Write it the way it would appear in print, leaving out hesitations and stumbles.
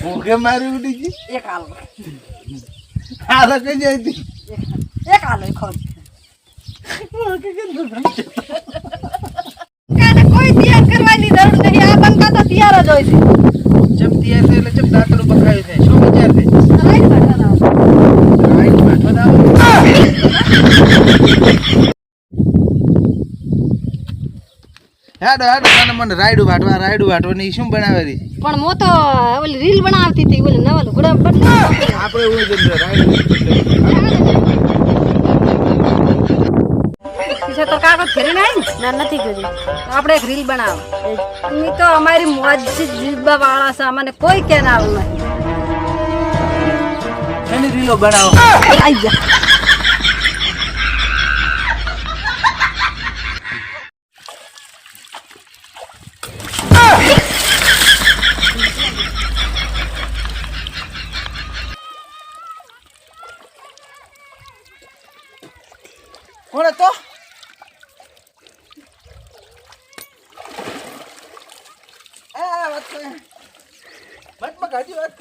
ભૂખે મારી ઉડી ગઈ એક હાલ હાલ કઈ જાય હતી એક હાલ ખોટ કોઈ તૈયાર કરવાની જરૂર નહીં આ બંકા તો તૈયાર જ હોય છે ચમ તૈયાર છે એટલે ચમ દાંતડું પકાવ્યું છે શું વિચાર છે રાઈટ બટન આવો રાઈટ બટન આવો હેડો હેડો મને રાયડું વાટવાની શું બનાવે રહી પણ મો તો ઓલી રીલ બનાવતી હતી ઓલી નવલ ઘોડા બદલે આપણે એવું જ રાયડું પીછે તો કાગળ ફેરી નહીં ના નથી કરી આપણે એક રીલ બનાવ અમે તો અમારી મોજ જીબા વાળા છે અમને કોઈ કેનાલ નહીં એની રીલો બનાવો આઈ જા કોણ તો વાત ગાડી વાત